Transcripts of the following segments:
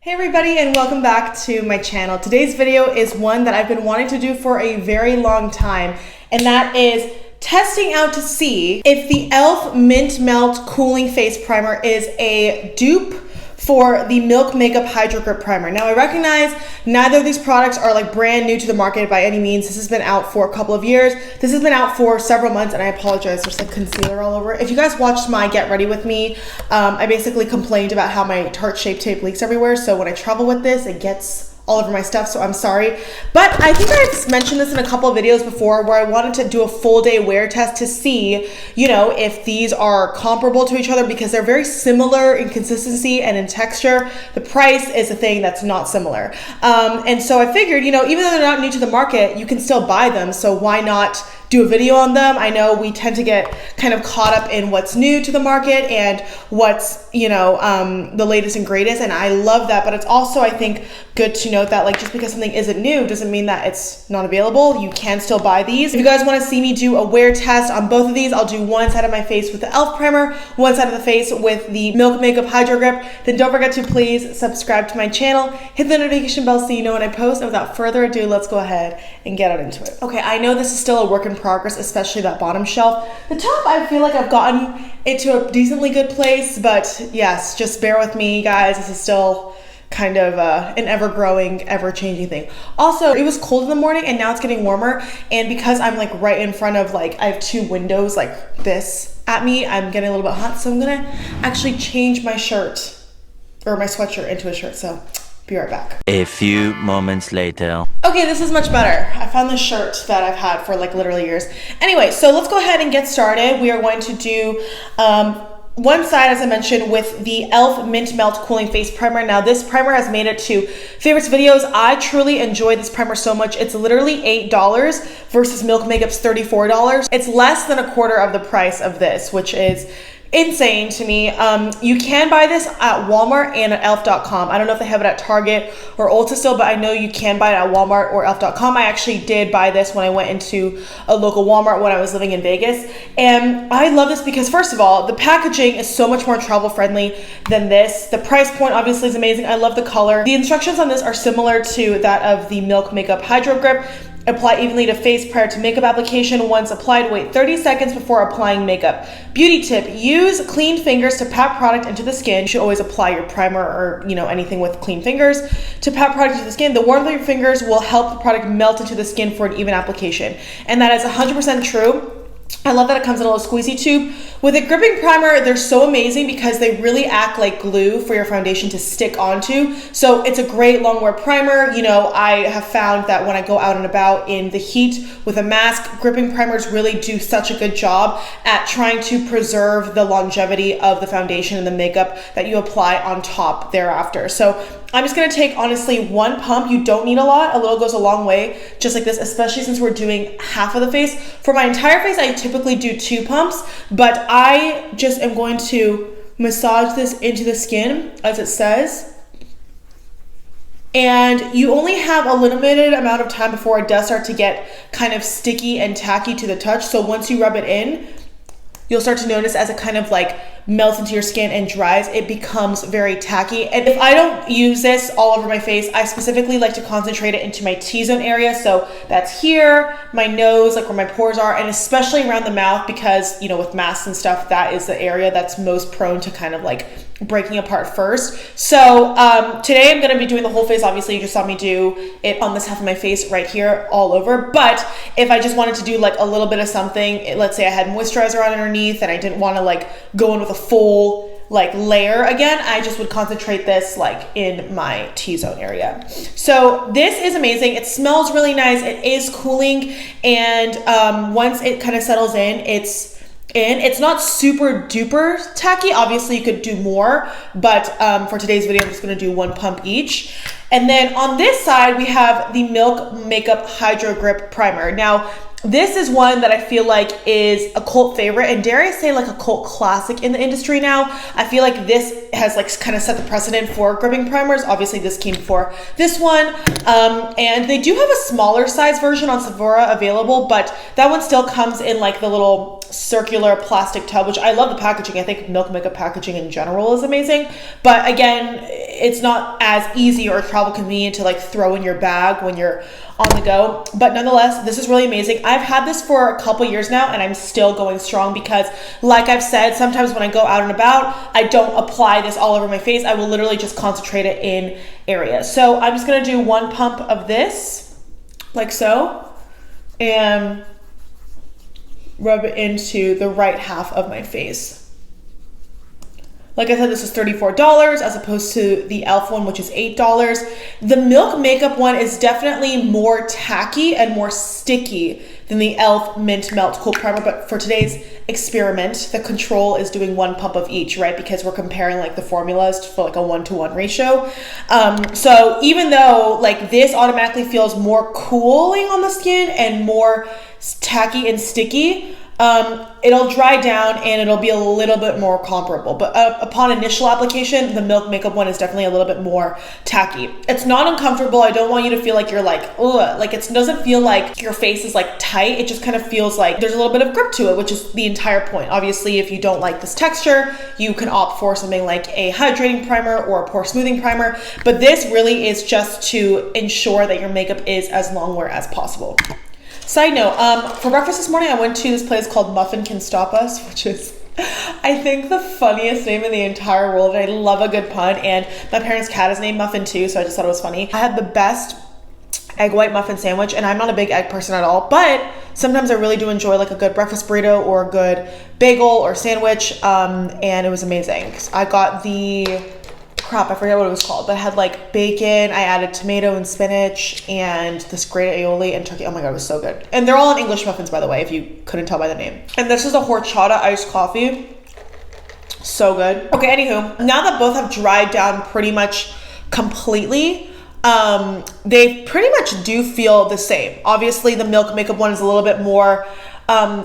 Hey everybody, and welcome back to my channel. Today's video is one that I've been wanting to do for a very long time, and that is testing out to see if the e.l.f. Mint Melt Cooling Face Primer is a dupe for the Milk Makeup Hydro Grip Primer. Now I recognize neither of these products are like brand new to the market by any means. This has been out for a couple of years. This has been out for several months, and I apologize, there's like concealer all over it. If you guys watched my Get Ready With Me, I basically complained about how my Tarte Shape Tape leaks everywhere. So when I travel with this, it gets all over my stuff, so I'm sorry. But I think I've mentioned this in a couple of videos before where I wanted to do a full day wear test to see, you know, if these are comparable to each other because they're very similar in consistency and in texture. The price is a thing that's not similar. And so I figured, you know, even though they're not new to the market, you can still buy them, so why not do a video on them? I know we tend to get kind of caught up in what's new to the market and what's, you know, the latest and greatest, and I love that, but it's also, I think, good to note that like just because something isn't new doesn't mean that it's not available. You can still buy these. If you guys want to see me do a wear test on both of these, I'll do one side of my face with the e.l.f. primer, one side of the face with the Milk Makeup Hydro Grip. Then don't forget to please subscribe to my channel, hit the notification bell so you know when I post, and without further ado, let's go ahead and get out into it. Okay, I know this is still a work in progress, especially that bottom shelf. The top, I feel like I've gotten into a decently good place, but yes, just bear with me, guys. This is still kind of an ever-growing, ever-changing thing. Also, it was cold in the morning and now it's getting warmer, and because I'm like right in front of, like, I have two windows like this at me, I'm getting a little bit hot, so I'm gonna actually change my shirt, or my sweatshirt, into a shirt, so be right back. A few moments later. Okay, this is much better. I found this shirt that I've had for like literally years. Anyway, so let's go ahead and get started. We are going to do one side, as I mentioned, with the e.l.f. Mint Melt Cooling Face Primer. Now, this primer has made it to favorites videos. I truly enjoy this primer so much. It's literally $8 versus Milk Makeup's $34. It's less than a quarter of the price of this, which is insane to me. You can buy this at Walmart and at e.l.f.com. I don't know if they have it at Target or Ulta still, but I know you can buy it at Walmart or e.l.f.com. I actually did buy this when I went into a local Walmart when I was living in Vegas. And I love this because, first of all, the packaging is so much more travel friendly than this. The price point obviously is amazing. I love the color. The instructions on this are similar to that of the Milk Makeup Hydro Grip. Apply evenly to face prior to makeup application. Once applied, wait 30 seconds before applying makeup. Beauty tip, use clean fingers to pat product into the skin. You should always apply your primer or, you know, anything with clean fingers to pat product into the skin. The warmth of your fingers will help the product melt into the skin for an even application. And that is 100% true. I love that it comes in a little squeezy tube. With a gripping primer, they're so amazing because they really act like glue for your foundation to stick onto. So it's a great long wear primer. You know, I have found that when I go out and about in the heat with a mask, gripping primers really do such a good job at trying to preserve the longevity of the foundation and the makeup that you apply on top thereafter. So I'm just gonna take, honestly, one pump. You don't need a lot. A little goes a long way, just like this, especially since we're doing half of the face. For my entire face, I typically do 2 pumps, but I just am going to massage this into the skin, as it says. And you only have a limited amount of time before it does start to get kind of sticky and tacky to the touch. So once you rub it in, you'll start to notice as it kind of like melts into your skin and dries, it becomes very tacky. And if I don't use this all over my face, I specifically like to concentrate it into my T-zone area. So that's here, my nose, like where my pores are, and especially around the mouth because, you know, with masks and stuff, that is the area that's most prone to kind of like breaking apart first. So today I'm gonna be doing the whole face. Obviously, you just saw me do it on this half of my face right here all over. But if I just wanted to do like a little bit of something, let's say I had moisturizer on underneath and I didn't wanna like go in with a full like layer again, I just would concentrate this like in my T-zone area. So this is amazing. It smells really nice. It is cooling, and once it kind of settles in, it's not super duper tacky. Obviously you could do more, but for today's video, I'm just gonna do 1 pump each. And then on this side, we have the Milk Makeup Hydro Grip Primer. Now, this is one that I feel like is a cult favorite, and dare I say like a cult classic in the industry now. I feel like this has like kind of set the precedent for gripping primers. Obviously this came before this one, and they do have a smaller size version on Sephora available, but that one still comes in like the little circular plastic tub, which I love the packaging. I think Milk Makeup packaging in general is amazing, but again, it's not as easy or travel convenient to like throw in your bag when you're on the go. But nonetheless, this is really amazing. I've had this for a couple years now and I'm still going strong because, like I've said, sometimes when I go out and about, I don't apply this all over my face. I will literally just concentrate it in areas. So I'm just gonna do one pump of this, like so, and rub it into the right half of my face. Like I said, this is $34 as opposed to the e.l.f. one, which is $8. The Milk Makeup one is definitely more tacky and more sticky than the e.l.f. Mint Melt Cool Primer. But for today's experiment, the control is doing one pump of each, right? Because we're comparing like the formulas for like a 1-to-1 ratio. So even though like this automatically feels more cooling on the skin and more tacky and sticky, it'll dry down and it'll be a little bit more comparable. But upon initial application, the Milk Makeup one is definitely a little bit more tacky. It's not uncomfortable. I don't want you to feel like you're like, ugh. Like it doesn't feel like your face is like tight. It just kind of feels like there's a little bit of grip to it, which is the entire point. Obviously, if you don't like this texture, you can opt for something like a hydrating primer or a pore smoothing primer. But this really is just to ensure that your makeup is as long wear as possible. Side note, for breakfast this morning, I went to this place called Muffin Can Stop Us, which is, I think, the funniest name in the entire world. I love a good pun, and my parents' cat is named Muffin too, so I just thought it was funny. I had the best egg white muffin sandwich, and I'm not a big egg person at all, but sometimes I really do enjoy like a good breakfast burrito or a good bagel or sandwich, and it was amazing. I got the... crap, I forget what it was called, but it had like bacon. I added tomato and spinach and this grated aioli and turkey. Oh my God, it was so good. And they're all in English muffins, by the way, if you couldn't tell by the name. And this is a horchata iced coffee. So good. Okay, anywho, now that both have dried down pretty much completely, they pretty much do feel the same. Obviously, the Milk Makeup one is a little bit more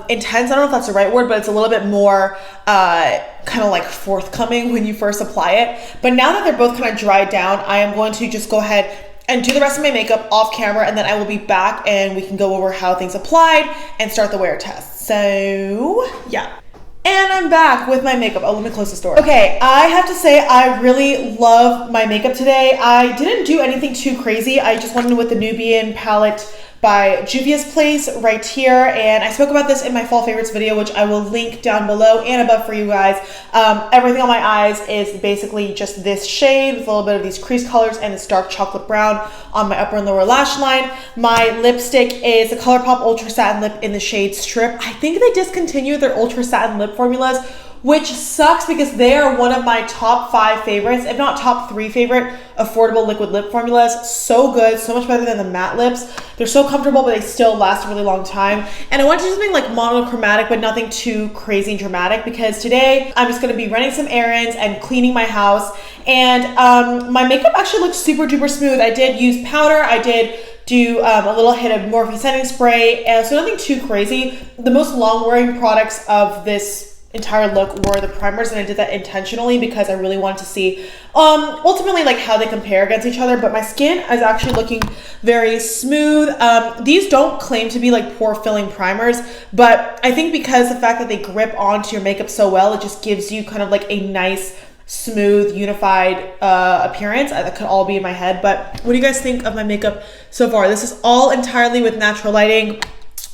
intense. I don't know if that's the right word, but it's a little bit more kind of like forthcoming when you first apply it. But now that they're both kind of dried down, I am going to just go ahead and do the rest of my makeup off camera, and then I will be back and we can go over how things applied and start the wear test. So yeah. And I'm back with my makeup. Oh, let me close this door. Okay, I have to say I really love my makeup today. I didn't do anything too crazy. I just went in with the Nubian palette by Juvia's Place right here, and I spoke about this in my fall favorites video, which I will link down below and above for you guys. Everything on my eyes is basically just this shade with a little bit of these crease colors and this dark chocolate brown on my upper and lower lash line. My lipstick is the ColourPop Ultra Satin Lip in the shade Strip. I think they discontinued their Ultra Satin Lip formulas, which sucks because they are one of my top 5 favorites, if not top 3 favorite affordable liquid lip formulas. So good, so much better than the matte lips. They're so comfortable, but they still last a really long time. And I wanted to do something like monochromatic, but nothing too crazy and dramatic, because today I'm just gonna be running some errands and cleaning my house. And my makeup actually looks super duper smooth. I did use powder, I did do a little hit of Morphe setting spray, and so nothing too crazy. The most long-wearing products of this entire look were the primers, and I did that intentionally because I really wanted to see ultimately like how they compare against each other. But my skin is actually looking very smooth. These don't claim to be like pore filling primers, but I think because the fact that they grip onto your makeup so well, it just gives you kind of like a nice smooth unified appearance. That could all be in my head. But what do you guys think of my makeup so far? This is all entirely with natural lighting.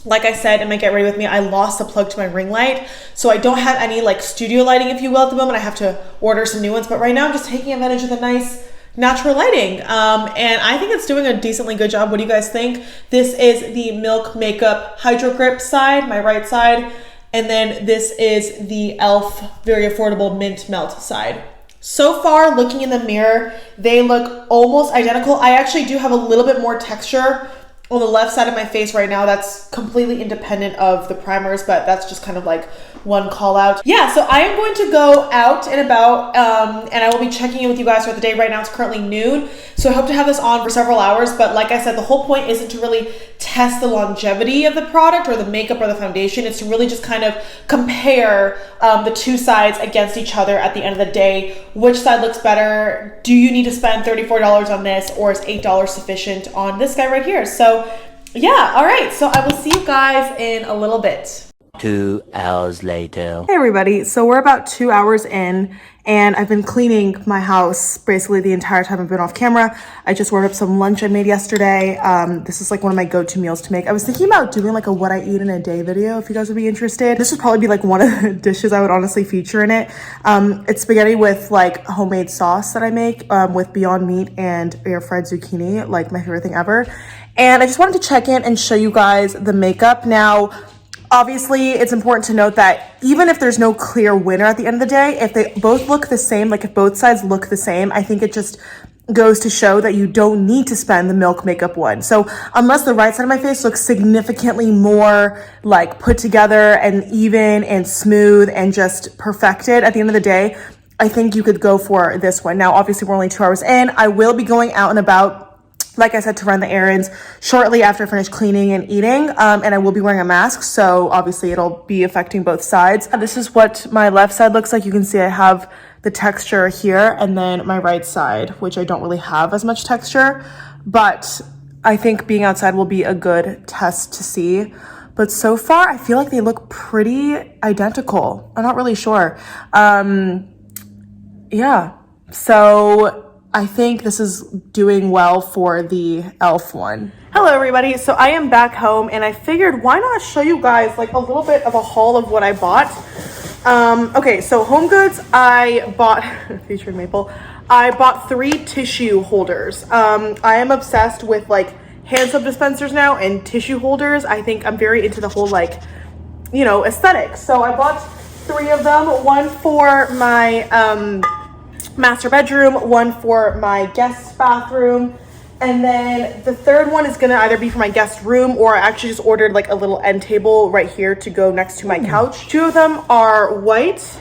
Like I said in my Get Ready With Me, I lost the plug to my ring light, so I don't have any like studio lighting, if you will, at the moment. I have to order some new ones, but right now I'm just taking advantage of the nice natural lighting, and I think it's doing a decently good job. What do you guys think? This is the Milk Makeup Hydro Grip side, my right side, and then this is the e.l.f. Very Affordable Mint Melt side. So far, looking in the mirror, they look almost identical. I actually do have a little bit more texture on the left side of my face right now. That's completely independent of the primers, but that's just kind of like one call out. Yeah, so I am going to go out and about, and I will be checking in with you guys throughout the day. Right now it's currently noon, so I hope to have this on for several hours. But like I said, the whole point isn't to really test the longevity of the product or the makeup or the foundation. It's to really just kind of compare the two sides against each other at the end of the day. Which side looks better? Do you need to spend $34 on this, or is $8 sufficient on this guy right here? So yeah, all right, so I will see you guys in a little bit. 2 hours later. Hey everybody, so we're about 2 hours in and I've been cleaning my house basically the entire time I've been off camera. I just warmed up some lunch I made yesterday. This is like one of my go-to meals to make. I was thinking about doing like a what I eat in a day video if you guys would be interested. This would probably be like one of the dishes I would honestly feature in it. It's spaghetti with like homemade sauce that I make with Beyond Meat and air fried zucchini, like my favorite thing ever. And I just wanted to check in and show you guys the makeup. Now, obviously, it's important to note that even if there's no clear winner at the end of the day, if they both look the same, like if both sides look the same, I think it just goes to show that you don't need to spend the Milk Makeup one. So unless the right side of my face looks significantly more like put together and even and smooth and just perfected at the end of the day, I think you could go for this one. Now, obviously, we're only 2 hours in. I will be going out and about, like I said, to run the errands shortly after I finish cleaning and eating, and I will be wearing a mask, so obviously it'll be affecting both sides. This is what my left side looks like. You can see I have the texture here, and then my right side, which I don't really have as much texture, but I think being outside will be a good test to see. But so far, I feel like they look pretty identical. I'm not really sure. Yeah, so I think this is doing well for the e.l.f. one. Hello everybody, so I am back home and I figured why not show you guys like a little bit of a haul of what I bought. Okay, so Home Goods, I bought, featured Maple, I bought 3 tissue holders. I am obsessed with like hand soap dispensers now and tissue holders. I think I'm very into the whole like, you know, aesthetic. So I bought 3 of them, one for my, master bedroom, one for my guest bathroom, and then the third one is gonna either be for my guest room, or I actually just ordered like a little end table right here to go next to my couch. 2 of them are white,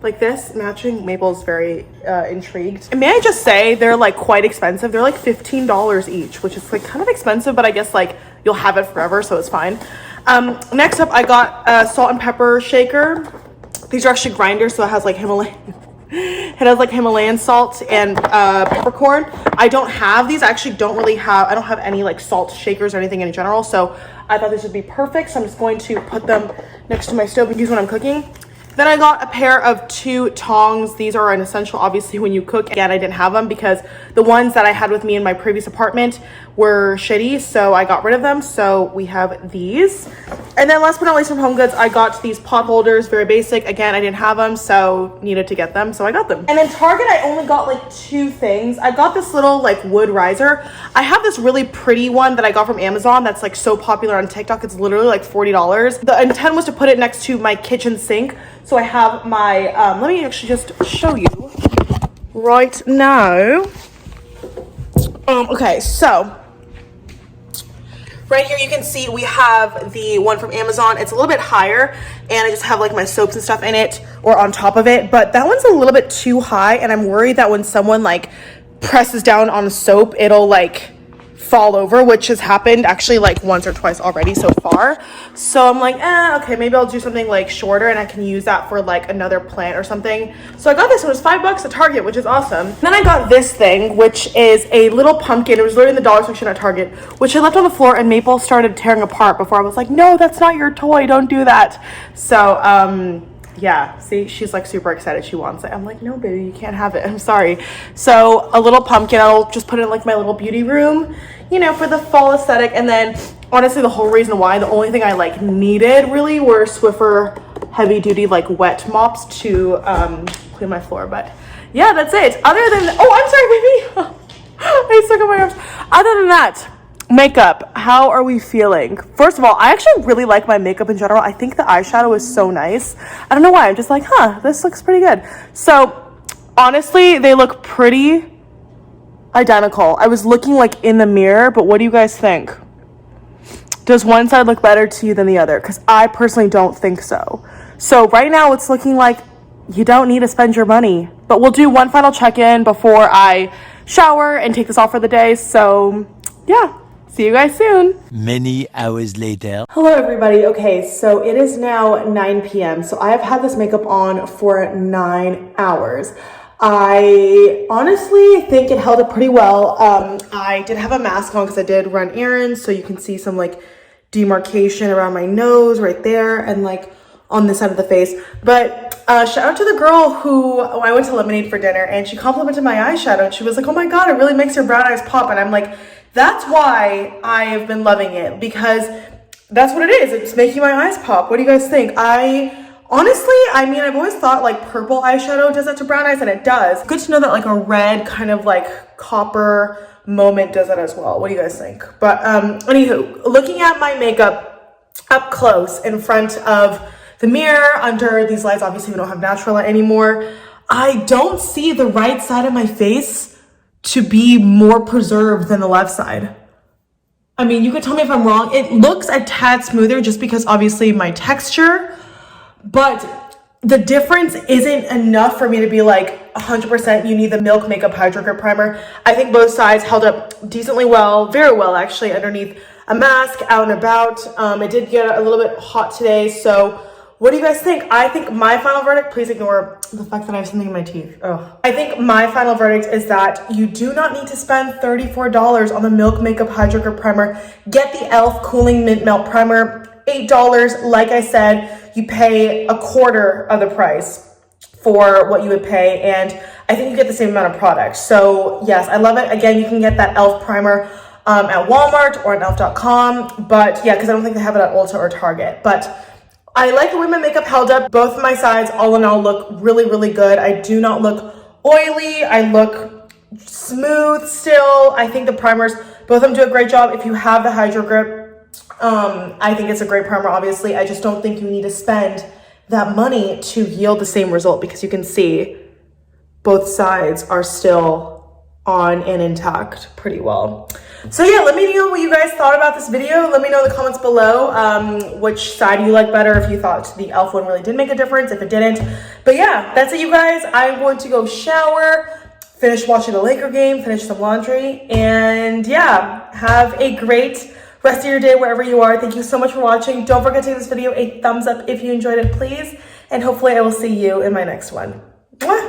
like this, matching. Maple's very intrigued. And may I just say, they're like quite expensive. They're like $15 each, which is like kind of expensive, but I guess like you'll have it forever, so it's fine. Next up, I got a salt and pepper shaker. These are actually grinders, so it has like Himalayan salt and peppercorn. I don't have these. I actually don't have any like salt shakers or anything in general, so I thought this would be perfect. So I'm just going to put them next to my stove and use when I'm cooking. Then I got a pair of 2 tongs. These are an essential, obviously, when you cook. Again, I didn't have them because the ones that I had with me in my previous apartment were shitty, so I got rid of them. So we have these. And then last but not least, from Home Goods, I got these pot holders, very basic. Again, I didn't have them, so needed to get them, so I got them. And in Target, I only got like 2 things. I got this little like wood riser. I have this really pretty one that I got from Amazon that's like so popular on TikTok. It's literally like $40. The intent was to put it next to my kitchen sink. So I have my, let me actually just show you right now. Okay, so right here you can see we have the one from Amazon. It's a little bit higher and I just have like my soaps and stuff in it or on top of it, but that one's a little bit too high and I'm worried that when someone like presses down on a soap, it'll like fall over, which has happened actually like once or twice already so far. So I'm like, okay, maybe I'll do something like shorter and I can use that for like another plant or something. So I got this one. It was $5 at Target, which is awesome. Then I got this thing, which is a little pumpkin. It was literally in the dollar section at Target, which I left on the floor and Maple started tearing apart before I was like, no, that's not your toy. Don't do that. So, yeah, see, she's like super excited. She wants it. I'm like, no, baby, you can't have it. I'm sorry. So a little pumpkin, I'll just put it in like my little beauty room, you know, for the fall aesthetic. And then honestly, the whole reason why, the only thing I like needed really were Swiffer heavy duty like wet mops to clean my floor. But yeah, that's it. Other than, oh, I'm sorry, baby. I stuck on my arms. Other than that, makeup, how are we feeling? First of all, I actually really like my makeup in general. I think the eyeshadow is so nice. I don't know why. I'm just like, this looks pretty good. So honestly, they look pretty identical. I was looking like in the mirror, but what do you guys think? Does one side look better to you than the other? Because I personally don't think so. So right now it's looking like you don't need to spend your money, but we'll do one final check-in before I shower and take this off for the day. So yeah. See you guys soon. Many hours later. Hello everybody. Okay, so it is now 9 p.m. So I have had this makeup on for 9 hours. I honestly think it held up pretty well. I did have a mask on because I did run errands, so you can see some like demarcation around my nose right there and like on this side of the face. But shout out to the girl who I went to Lemonade for dinner and she complimented my eyeshadow and she was like, oh my God, it really makes your brown eyes pop. And I'm like, that's why I've been loving it, because that's what it is. It's making my eyes pop. What do you guys think? Honestly, I mean, I've always thought like purple eyeshadow does that to brown eyes, and it does. Good to know that like a red kind of like copper moment does that as well. What do you guys think? But anywho, looking at my makeup up close in front of the mirror under these lights, obviously we don't have natural light anymore, I don't see the right side of my face to be more preserved than the left side. I mean, you could tell me if I'm wrong. It looks a tad smoother just because obviously my texture, but the difference isn't enough for me to be like 100% you need the Milk Makeup Hydro Grip Primer. I think both sides held up decently well, very well actually, underneath a mask, out and about. It did get a little bit hot today, so what do you guys think? I think my final verdict, please ignore the fact that I have something in my teeth. Oh. I think my final verdict is that you do not need to spend $34 on the Milk Makeup Hydro Grip Primer. Get the e.l.f. Cooling Mint Melt Primer, $8. Like I said, you pay a quarter of the price for what you would pay, and I think you get the same amount of product. So yes, I love it. Again, you can get that e.l.f. primer at Walmart or at e.l.f.com, but yeah, because I don't think they have it at Ulta or Target. But I like the way my makeup held up. Both of my sides, all in all, look really, really good. I do not look oily. I look smooth still. I think the primers, both of them do a great job. If you have the Hydro Grip, I think it's a great primer, obviously. I just don't think you need to spend that money to yield the same result, because you can see both sides are still on and intact pretty well. So yeah, let me know what you guys thought about this video. Let me know in the comments below which side you like better, if you thought the e.l.f. one really did make a difference, if it didn't. But yeah, that's it, you guys. I'm going to go shower, finish watching the Laker game, finish some laundry, and yeah, have a great rest of your day wherever you are. Thank you so much for watching. Don't forget to give this video a thumbs up if you enjoyed it, please. And hopefully I will see you in my next one. Mwah!